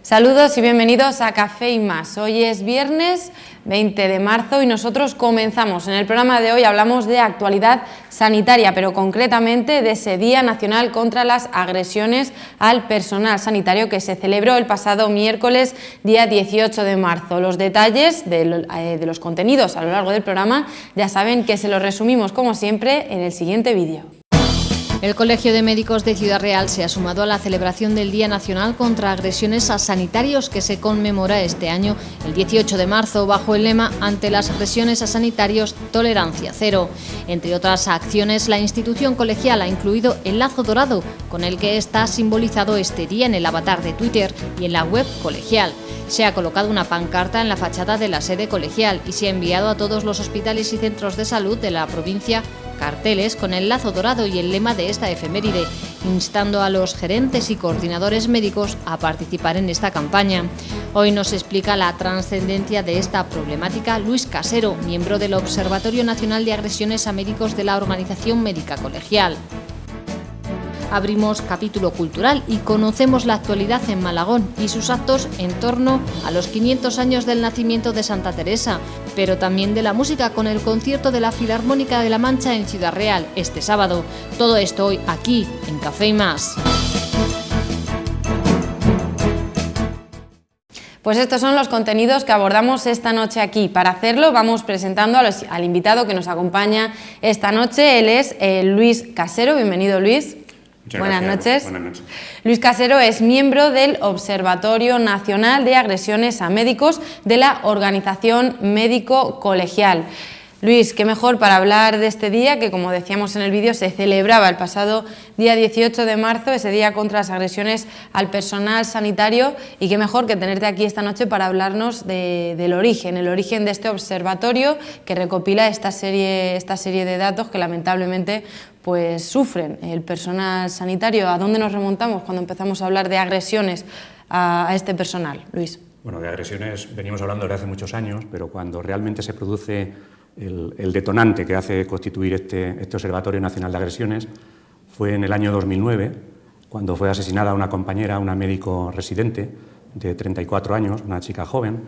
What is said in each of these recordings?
Saludos y bienvenidos a Café y Más. Hoy es viernes 20 de marzo y nosotros comenzamos. En el programa de hoy hablamos de actualidad sanitaria, pero concretamente de ese Día Nacional contra las Agresiones al Personal Sanitario que se celebró el pasado miércoles, día 18 de marzo. Los detalles de los contenidos a lo largo del programa ya saben que se los resumimos como siempre en el siguiente vídeo. El Colegio de Médicos de Ciudad Real se ha sumado a la celebración del Día Nacional contra Agresiones a Sanitarios que se conmemora este año, el 18 de marzo, bajo el lema «Ante las agresiones a sanitarios, tolerancia cero». Entre otras acciones, la institución colegial ha incluido el lazo dorado, con el que está simbolizado este día en el avatar de Twitter y en la web colegial. Se ha colocado una pancarta en la fachada de la sede colegial y se ha enviado a todos los hospitales y centros de salud de la provincia carteles con el lazo dorado y el lema de esta efeméride, instando a los gerentes y coordinadores médicos a participar en esta campaña. Hoy nos explica la trascendencia de esta problemática Luis Casero, miembro del Observatorio Nacional de Agresiones a Médicos de la Organización Médica Colegial. Abrimos capítulo cultural y conocemos la actualidad en Malagón y sus actos en torno a los 500 años del nacimiento de Santa Teresa, pero también de la música con el concierto de la Filarmónica de la Mancha en Ciudad Real este sábado. Todo esto hoy aquí en Café y Más. Pues estos son los contenidos que abordamos esta noche aquí. Para hacerlo vamos presentando al invitado que nos acompaña esta noche. Él es Luis Casero. Bienvenido, Luis. Buenas noches. Buenas noches. Luis Casero es miembro del Observatorio Nacional de Agresiones a Médicos de la Organización Médico Colegial. Luis, qué mejor para hablar de este día que, como decíamos en el vídeo, se celebraba el pasado día 18 de marzo, ese día contra las agresiones al personal sanitario, y qué mejor que tenerte aquí esta noche para hablarnos el origen de este observatorio que recopila esta serie de datos que lamentablemente pues sufren el personal sanitario. ¿A dónde nos remontamos cuando empezamos a hablar de agresiones a este personal, Luis? Bueno, de agresiones venimos hablando desde hace muchos años, pero cuando realmente se produce el detonante que hace constituir este Observatorio Nacional de Agresiones fue en el año 2009, cuando fue asesinada una compañera, una médico residente de 34 años, una chica joven,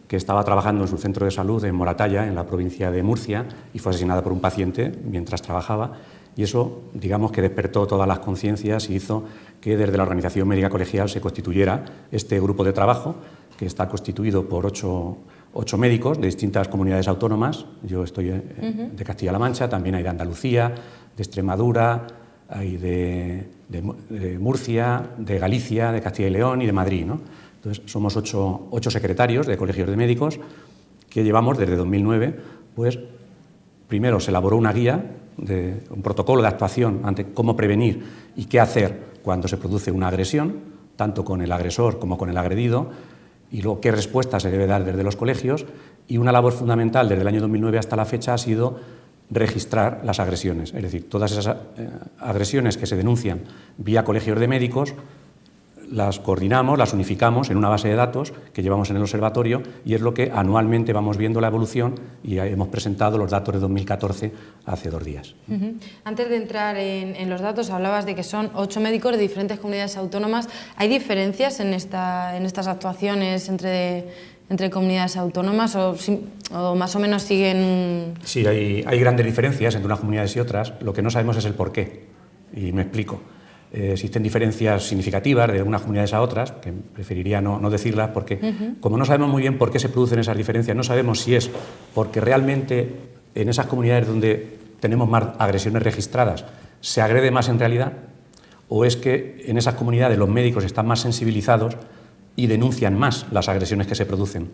que estaba trabajando en su centro de salud en Moratalla, en la provincia de Murcia, y fue asesinada por un paciente mientras trabajaba. Y eso, digamos, que despertó todas las conciencias y hizo que desde la Organización Médica Colegial se constituyera este grupo de trabajo, que está constituido por ocho médicos de distintas comunidades autónomas. Yo estoy de Castilla-La Mancha, también hay de Andalucía, de Extremadura, hay de Murcia, de Galicia, de Castilla y León y de Madrid, ¿no? Entonces, somos ocho secretarios de colegios de médicos que llevamos desde 2009, pues primero se elaboró una guía, un protocolo de actuación ante cómo prevenir y qué hacer cuando se produce una agresión, tanto con el agresor como con el agredido, y luego qué respuesta se debe dar desde los colegios, y una labor fundamental desde el año 2009 hasta la fecha ha sido registrar las agresiones, es decir, todas esas agresiones que se denuncian vía colegios de médicos, las coordinamos, las unificamos en una base de datos que llevamos en el observatorio y es lo que anualmente vamos viendo la evolución y hemos presentado los datos de 2014 hace 2 días. Antes de entrar en los datos, hablabas de que son 8 médicos de diferentes comunidades autónomas. ¿Hay diferencias en estas actuaciones entre comunidades autónomas o más o menos siguen...? Sí, hay grandes diferencias entre unas comunidades y otras. Lo que no sabemos es el por qué, y me explico. Existen diferencias significativas de unas comunidades a otras, que preferiría no decirlas, porque como no sabemos muy bien por qué se producen esas diferencias, no sabemos si es porque realmente en esas comunidades donde tenemos más agresiones registradas se agrede más en realidad, o es que en esas comunidades los médicos están más sensibilizados y denuncian más las agresiones que se producen.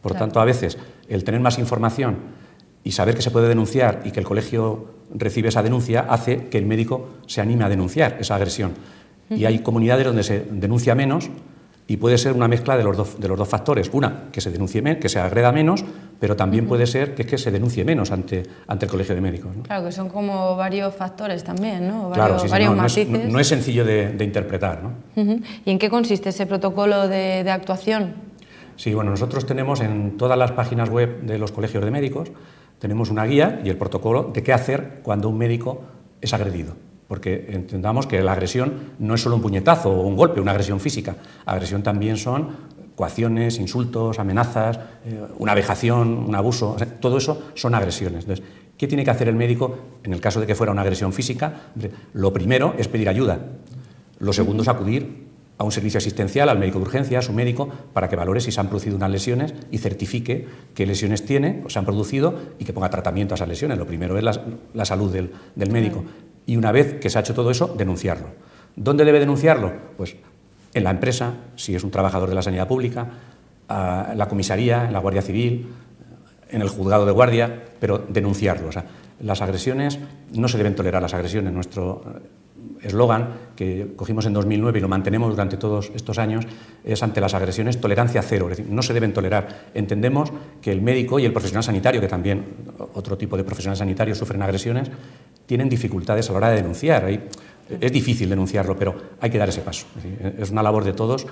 Por tanto, a veces el tener más información y saber que se puede denunciar y que el colegio recibe esa denuncia hace que el médico se anime a denunciar esa agresión. Y hay comunidades donde se denuncia menos y puede ser una mezcla de los dos factores. Una, que se denuncie que se agreda menos, pero también puede ser que se denuncie menos ante el colegio de médicos, ¿no? Claro, que son como varios factores también, ¿no? Claro, sí, varios no, matices. no es sencillo de interpretar, ¿no? ¿Y en qué consiste ese protocolo de actuación? Sí, bueno, nosotros tenemos en todas las páginas web de los colegios de médicos, tenemos una guía y el protocolo de qué hacer cuando un médico es agredido. porque entendamos que la agresión no es solo un puñetazo o un golpe, una agresión física. Agresión también son coacciones, insultos, amenazas, una vejación, un abuso, o sea, todo eso son agresiones. Entonces, ¿qué tiene que hacer el médico en el caso de que fuera una agresión física? Lo primero es pedir ayuda, lo segundo es acudir a un servicio asistencial, al médico de urgencia, a su médico, para que valore si se han producido unas lesiones y certifique qué lesiones tiene o se han producido y que ponga tratamiento a esas lesiones. Lo primero es la salud del médico. Y una vez que se ha hecho todo eso, denunciarlo. ¿Dónde debe denunciarlo? Pues en la empresa, si es un trabajador de la sanidad pública, en la comisaría, en la Guardia Civil, en el juzgado de guardia, pero denunciarlo. O sea, las agresiones, no se deben tolerar las agresiones. Nuestro eslogan, que cogimos en 2009 y lo mantenemos durante todos estos años, es: ante las agresiones, tolerancia cero. Es decir, no se deben tolerar. Entendemos que el médico y el profesional sanitario, que también otro tipo de profesionales sanitarios sufren agresiones, tienen dificultades a la hora de denunciar. Es difícil denunciarlo, pero hay que dar ese paso. Es una labor de todos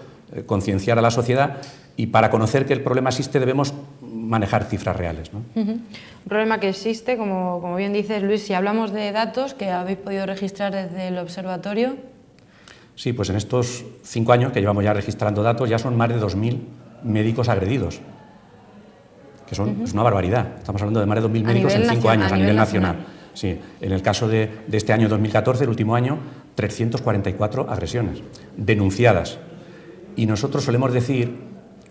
concienciar a la sociedad, y para conocer que el problema existe debemos manejar cifras reales, ¿no? Un problema que existe, como bien dices, Luis. Si hablamos de datos que habéis podido registrar desde el observatorio. Sí, pues en estos 5 años que llevamos ya registrando datos, ya son más de 2.000 médicos agredidos, que es una barbaridad. Estamos hablando de más de 2.000 médicos en 5 años a nivel nacional. Sí, en el caso de este año 2014, el último año, 344 agresiones denunciadas. Y nosotros solemos decir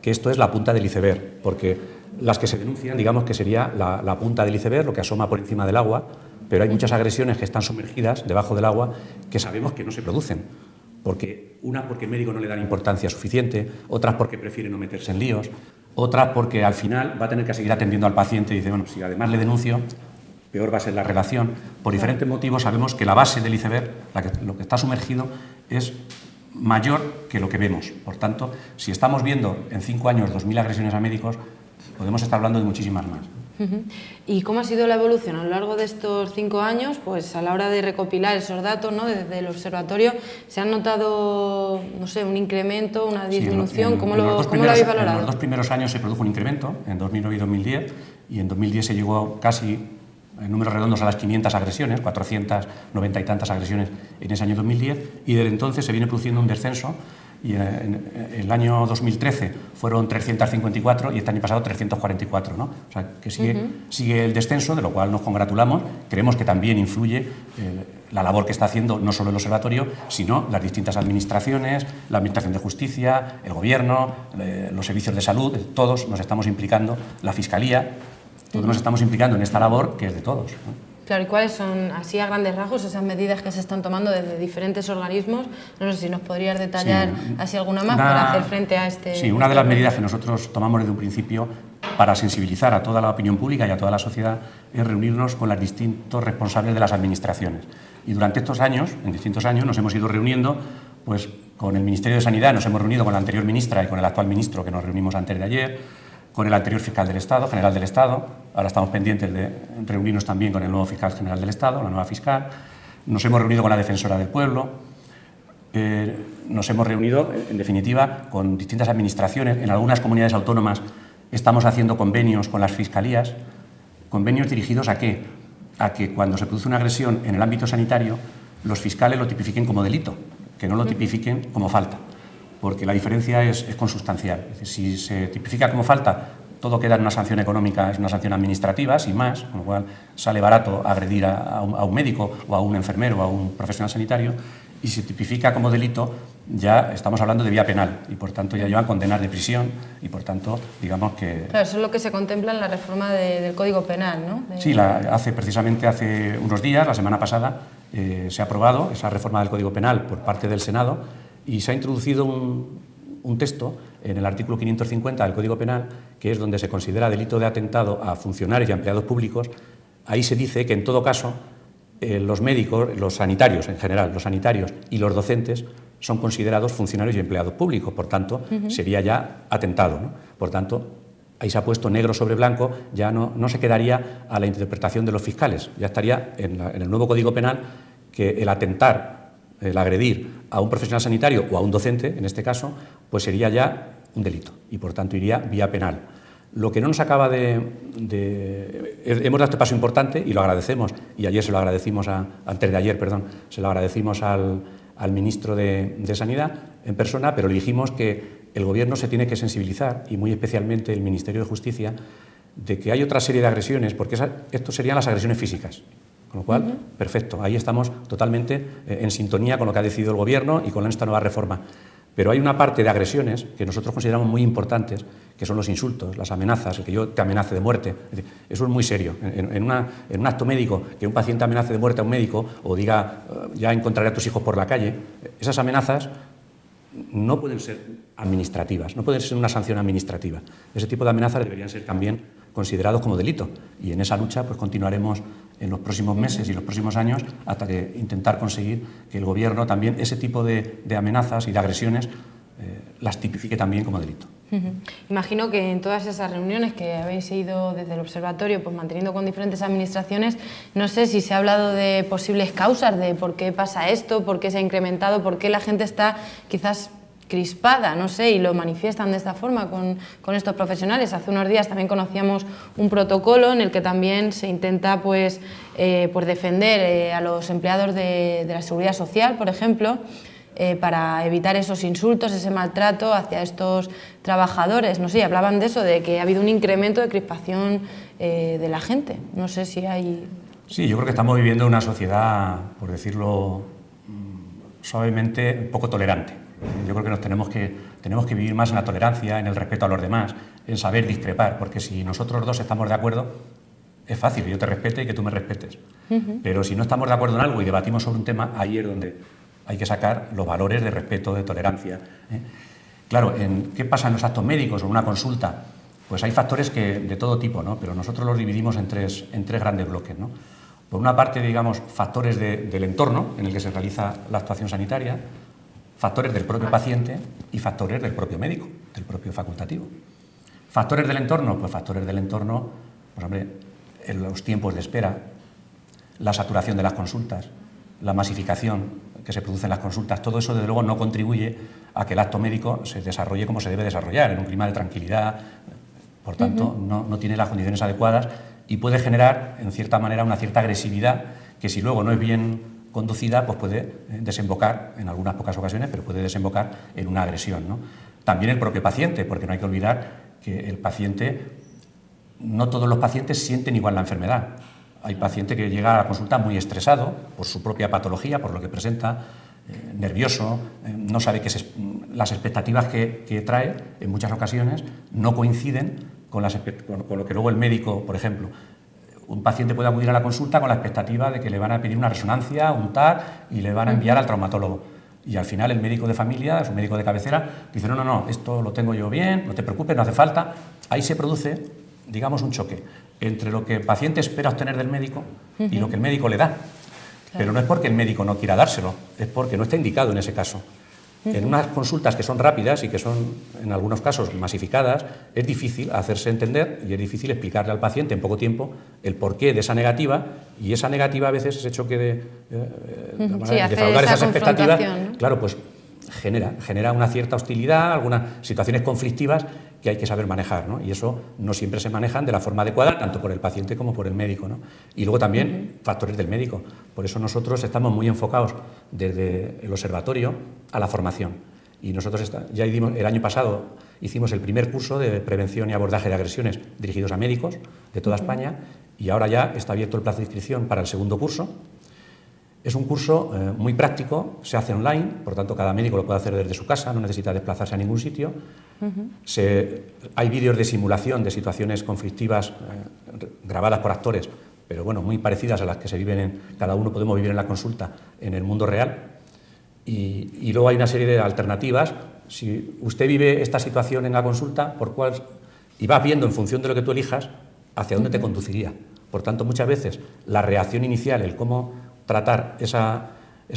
que esto es la punta del iceberg, porque las que se denuncian, digamos que sería la punta del iceberg, lo que asoma por encima del agua, pero hay muchas agresiones que están sumergidas debajo del agua que sabemos que no se producen. Porque el médico no le da la importancia suficiente, otras porque prefiere no meterse en líos, otras porque al final va a tener que seguir atendiendo al paciente y dice, bueno, si además le denuncio, peor va a ser la relación. Por diferentes motivos sabemos que la base del iceberg, lo que está sumergido, es mayor que lo que vemos. Por tanto, si estamos viendo en 5 años 2.000 agresiones a médicos, podemos estar hablando de muchísimas más. ¿Y cómo ha sido la evolución a lo largo de estos 5 años? Pues a la hora de recopilar esos datos, ¿no?, desde el observatorio, ¿se han notado, no sé, un incremento, una disminución? ¿Cómo lo habéis valorado? En los 2 primeros años se produjo un incremento, en 2009 y 2010, y en 2010 se llegó casi, en números redondos, a las 500 agresiones, 490 y tantas agresiones en ese año 2010, y desde entonces se viene produciendo un descenso, y en el año 2013 fueron 354 y este año pasado 344, ¿no? O sea, que sigue el descenso, de lo cual nos congratulamos. Creemos que también influye la labor que está haciendo no solo el observatorio, sino las distintas administraciones, la Administración de Justicia, el Gobierno, los servicios de salud, todos nos estamos implicando, la Fiscalía, todos nos estamos implicando en esta labor que es de todos, ¿no? Claro, ¿y cuáles son, así a grandes rasgos, esas medidas que se están tomando desde diferentes organismos? No sé si nos podrías detallar así alguna más para hacer frente a este... Sí, una de las medidas que nosotros tomamos desde un principio para sensibilizar a toda la opinión pública y a toda la sociedad es reunirnos con los distintos responsables de las administraciones. Y durante estos años, en distintos años, nos hemos ido reuniendo pues, con el Ministerio de Sanidad, nos hemos reunido con la anterior ministra y con el actual ministro, que nos reunimos antes de ayer, con el anterior fiscal del Estado, general del Estado. Ahora estamos pendientes de reunirnos también con el nuevo fiscal general del Estado, la nueva fiscal. Nos hemos reunido con la defensora del pueblo. Nos hemos reunido, en definitiva, con distintas administraciones. En algunas comunidades autónomas estamos haciendo convenios con las fiscalías. ¿Convenios dirigidos a qué? A que cuando se produce una agresión en el ámbito sanitario, los fiscales lo tipifiquen como delito, que no lo tipifiquen como falta, porque la diferencia es consustancial. Es decir, si se tipifica como falta, todo queda en una sanción económica, es una sanción administrativa, sin más, con lo cual sale barato agredir a un médico o a un enfermero o a un profesional sanitario, y si se tipifica como delito, ya estamos hablando de vía penal, y por tanto ya llevan condenas de prisión, y por tanto, digamos que... Claro, eso es lo que se contempla en la reforma del Código Penal, ¿no? Sí, precisamente hace unos días, la semana pasada, se ha aprobado esa reforma del Código Penal por parte del Senado, y se ha introducido un texto en el artículo 550 del Código Penal, que es donde se considera delito de atentado a funcionarios y a empleados públicos. Ahí se dice que, en todo caso, los médicos, los sanitarios en general, los sanitarios y los docentes son considerados funcionarios y empleados públicos, por tanto, sería ya atentado, ¿no? Por tanto, ahí se ha puesto negro sobre blanco, ya no se quedaría a la interpretación de los fiscales, ya estaría en el nuevo Código Penal que el atentar, el agredir a un profesional sanitario o a un docente, en este caso, pues sería ya un delito y, por tanto, iría vía penal. Lo que no nos acaba hemos dado este paso importante y lo agradecemos, y ayer se lo agradecimos, antes de ayer, perdón, se lo agradecimos al ministro de Sanidad en persona, pero le dijimos que el Gobierno se tiene que sensibilizar, y muy especialmente el Ministerio de Justicia, de que hay otra serie de agresiones, porque esto serían las agresiones físicas. Con lo cual, perfecto, ahí estamos totalmente en sintonía con lo que ha decidido el Gobierno y con esta nueva reforma. Pero hay una parte de agresiones que nosotros consideramos muy importantes, que son los insultos, las amenazas, el que yo te amenace de muerte. Es decir, eso es muy serio. En un acto médico, que un paciente amenace de muerte a un médico o diga ya encontraré a tus hijos por la calle, esas amenazas no pueden ser administrativas, no pueden ser una sanción administrativa. Ese tipo de amenazas deberían ser también considerados como delito, y en esa lucha pues continuaremos en los próximos meses y los próximos años hasta que intentar conseguir que el Gobierno también ese tipo de amenazas y de agresiones las tipifique también como delito. Imagino que en todas esas reuniones que habéis ido desde el observatorio pues manteniendo con diferentes administraciones, no sé si se ha hablado de posibles causas de por qué pasa esto, por qué se ha incrementado, por qué la gente está quizás crispada, no sé, y lo manifiestan de esta forma con estos profesionales. Hace unos días también conocíamos un protocolo en el que también se intenta pues defender a los empleados de la Seguridad Social, por ejemplo, para evitar esos insultos, ese maltrato hacia estos trabajadores. No sé, hablaban de eso, de que ha habido un incremento de crispación de la gente. No sé si hay... Sí, yo creo que estamos viviendo una sociedad, por decirlo suavemente, poco tolerante. Yo creo que tenemos que vivir más en la tolerancia, en el respeto a los demás, en saber discrepar, porque si nosotros dos estamos de acuerdo, es fácil que yo te respete y que tú me respetes. Pero si no estamos de acuerdo en algo y debatimos sobre un tema, ahí es donde hay que sacar los valores de respeto, de tolerancia. Claro, ¿qué pasa en los actos médicos o en una consulta? Pues hay factores de todo tipo, ¿no? Pero nosotros los dividimos en tres grandes bloques, ¿no? Por una parte, digamos, factores del entorno en el que se realiza la actuación sanitaria, factores del propio paciente y factores del propio médico, del propio facultativo. Factores del entorno, pues hombre, en los tiempos de espera, la saturación de las consultas, la masificación que se produce en las consultas, todo eso desde luego no contribuye a que el acto médico se desarrolle como se debe desarrollar, en un clima de tranquilidad, por tanto no tiene las condiciones adecuadas y puede generar en cierta manera una cierta agresividad que si luego no es bien conducida pues puede desembocar, en algunas pocas ocasiones, pero puede desembocar en una agresión, ¿no? También el propio paciente, porque no hay que olvidar que el paciente, no todos los pacientes sienten igual la enfermedad. Hay paciente que llega a la consulta muy estresado por su propia patología, por lo que presenta, nervioso, no sabe que las expectativas que trae en muchas ocasiones no coinciden con lo que luego el médico, por ejemplo. Un paciente puede acudir a la consulta con la expectativa de que le van a pedir una resonancia, un TAC y le van a enviar al traumatólogo. Y al final el médico de familia, su médico de cabecera, dice no, esto lo tengo yo bien, no te preocupes, no hace falta. Ahí se produce, digamos, un choque entre lo que el paciente espera obtener del médico y lo que el médico le da. Claro. Pero no es porque el médico no quiera dárselo, es porque no está indicado en ese caso. En unas consultas que son rápidas y que son, en algunos casos, masificadas, es difícil hacerse entender y es difícil explicarle al paciente en poco tiempo el porqué de esa negativa, y esa negativa a veces, ese choque de defraudar esas expectativas, ¿no? Claro, pues genera una cierta hostilidad, algunas situaciones conflictivas que hay que saber manejar, ¿no? Y eso no siempre se manejan de la forma adecuada, tanto por el paciente como por el médico, ¿no? Y luego también factores del médico. Por eso nosotros estamos muy enfocados desde el observatorio a la formación. Y nosotros ya el año pasado hicimos el primer curso de prevención y abordaje de agresiones dirigidos a médicos de toda España, y ahora ya está abierto el plazo de inscripción para el segundo curso. Es un curso muy práctico, se hace online, por tanto cada médico lo puede hacer desde su casa, no necesita desplazarse a ningún sitio. Hay vídeos de simulación de situaciones conflictivas grabadas por actores, pero bueno, muy parecidas a las que se viven cada uno podemos vivir en la consulta en el mundo real. Y luego hay una serie de alternativas. Si usted vive esta situación en la consulta, y vas viendo en función de lo que tú elijas, hacia dónde te conduciría. Por tanto, muchas veces la reacción inicial, el cómo tratar esa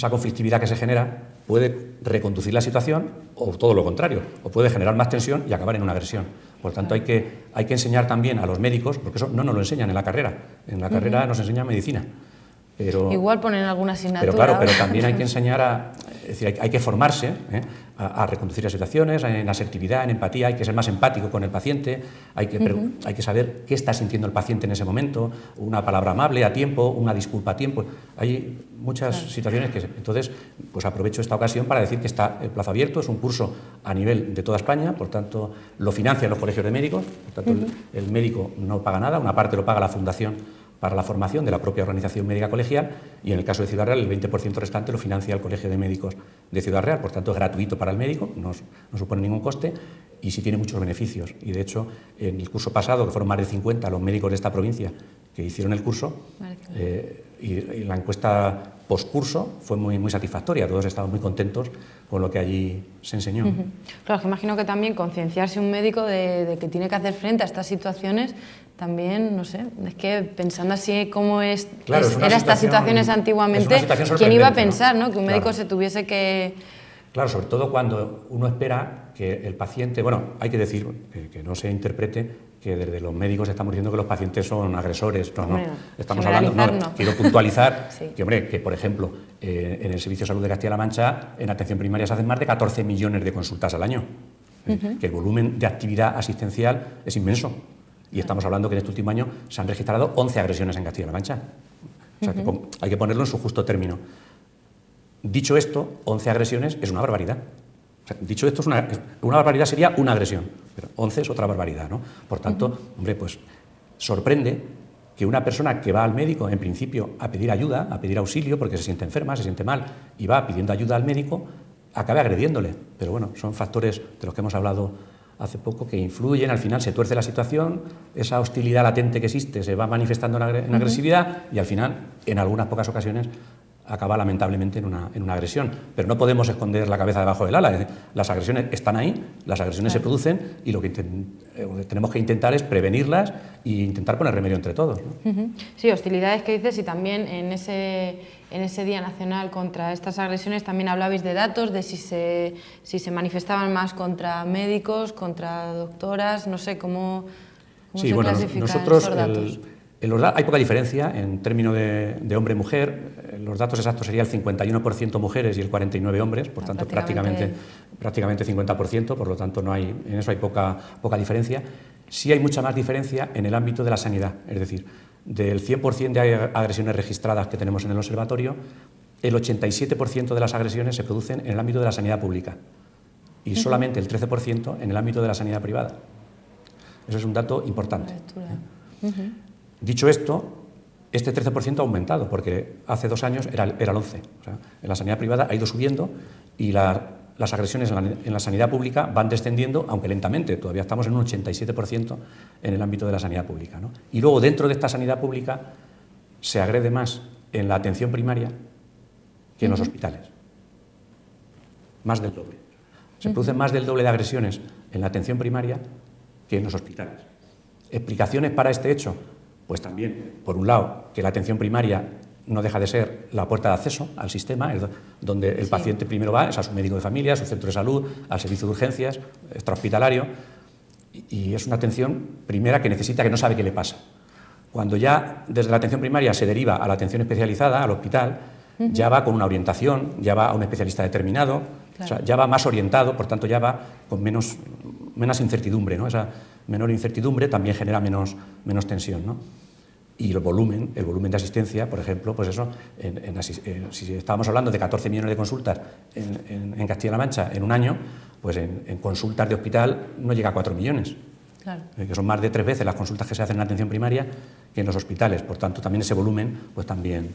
conflictividad que se genera, puede reconducir la situación o todo lo contrario, o puede generar más tensión y acabar en una agresión. Por tanto, hay que enseñar también a los médicos, porque eso no nos lo enseñan en la carrera. En la carrera nos enseñan medicina. Pero, igual ponen alguna asignatura. Pero claro, pero también hay que enseñar decir, hay que formarse a reconducir las situaciones, en asertividad, en empatía, hay que ser más empático con el paciente, hay que saber qué está sintiendo el paciente en ese momento, una palabra amable a tiempo, una disculpa a tiempo. Hay muchas situaciones que... Entonces, pues aprovecho esta ocasión para decir que está el plazo abierto, es un curso a nivel de toda España, por tanto, lo financian los colegios de médicos, por tanto, el médico no paga nada, una parte lo paga la Fundación para la formación de la propia organización médica colegial, y en el caso de Ciudad Real el 20% restante lo financia el Colegio de Médicos de Ciudad Real, por tanto es gratuito para el médico, no supone ningún coste y sí tiene muchos beneficios. Y de hecho, en el curso pasado, que fueron más de 50 los médicos de esta provincia que hicieron el curso, y la encuesta postcurso fue muy satisfactoria, todos estaban muy contentos con lo que allí se enseñó. Claro, que imagino que también concienciarse un médico de que tiene que hacer frente a estas situaciones, también, no sé, es que pensando así cómo eran estas situaciones antiguamente, ¿quién iba a pensar, ¿no? Que un médico se tuviese que... Claro, sobre todo cuando uno espera que el paciente... Bueno, hay que decir, que no se interprete que desde los médicos estamos diciendo que los pacientes son agresores. No. Estamos hablando... Quiero puntualizar que, hombre, que por ejemplo, en el Servicio de Salud de Castilla-La Mancha, en atención primaria se hacen más de 14 millones de consultas al año. Que el volumen de actividad asistencial es inmenso. Y estamos hablando que en este último año se han registrado 11 agresiones en Castilla-La Mancha. O sea, que hay que ponerlo en su justo término. Dicho esto, 11 agresiones es una barbaridad. O sea, dicho esto, una barbaridad sería una agresión, pero 11 es otra barbaridad, ¿no? Por tanto, hombre, pues sorprende que una persona que va al médico, en principio, a pedir ayuda, a pedir auxilio, porque se siente enferma, se siente mal, y va pidiendo ayuda al médico, acabe agrediéndole. Pero bueno, son factores de los que hemos hablado hace poco que influyen, al final se tuerce la situación, esa hostilidad latente que existe se va manifestando en agresividad y al final, en algunas pocas ocasiones, acaba lamentablemente en una agresión. Pero no podemos esconder la cabeza debajo del ala. Las agresiones están ahí, las agresiones se producen y lo que tenemos que intentar es prevenirlas e intentar poner remedio entre todos, ¿no? Sí, hostilidades que dices, y también en ese Día Nacional contra estas agresiones también hablabais de datos, de si se manifestaban más contra médicos, contra doctoras, no sé cómo se clasifican esos datos. Hay poca diferencia en términos de hombre-mujer. Los datos exactos serían el 51% mujeres y el 49% hombres, por tanto prácticamente 50%, por lo tanto en eso hay poca diferencia. Sí hay mucha más diferencia en el ámbito de la sanidad, es decir, del 100% de agresiones registradas que tenemos en el observatorio, el 87% de las agresiones se producen en el ámbito de la sanidad pública y solamente el 13% en el ámbito de la sanidad privada. Eso es un dato importante. Dicho esto, este 13% ha aumentado, porque hace 2 años era el 11%. O sea, en la sanidad privada ha ido subiendo y las agresiones en la sanidad pública van descendiendo, aunque lentamente. Todavía estamos en un 87% en el ámbito de la sanidad pública, ¿no? Y luego, dentro de esta sanidad pública, se agrede más en la atención primaria que en los hospitales. Más del doble. Se producen más del doble de agresiones en la atención primaria que en los hospitales. ¿Explicaciones para este hecho? Pues también, por un lado, que la atención primaria no deja de ser la puerta de acceso al sistema, es donde el paciente primero va, es a su médico de familia, a su centro de salud, al servicio de urgencias, extrahospitalario, y es una atención primera que necesita, que no sabe qué le pasa. Cuando ya desde la atención primaria se deriva a la atención especializada, al hospital, ya va con una orientación, ya va a un especialista determinado, o sea, ya va más orientado, por tanto ya va con menos incertidumbre, ¿no? Esa menor incertidumbre también genera menos tensión, ¿no? Y el volumen de asistencia, por ejemplo, pues eso, si estábamos hablando de 14 millones de consultas en Castilla-La Mancha en un año, pues en consultas de hospital no llega a 4 millones. Claro. Que son más de 3 veces las consultas que se hacen en atención primaria que en los hospitales. Por tanto, también ese volumen pues también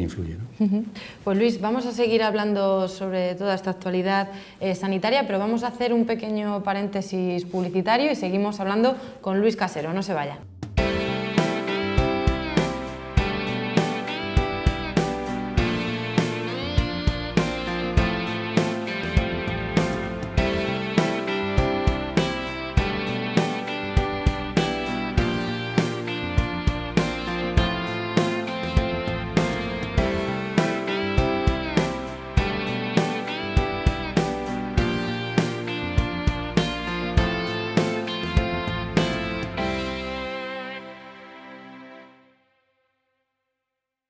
influye, ¿no? Pues Luis, vamos a seguir hablando sobre toda esta actualidad sanitaria, pero vamos a hacer un pequeño paréntesis publicitario y seguimos hablando con Luis Casero. No se vaya.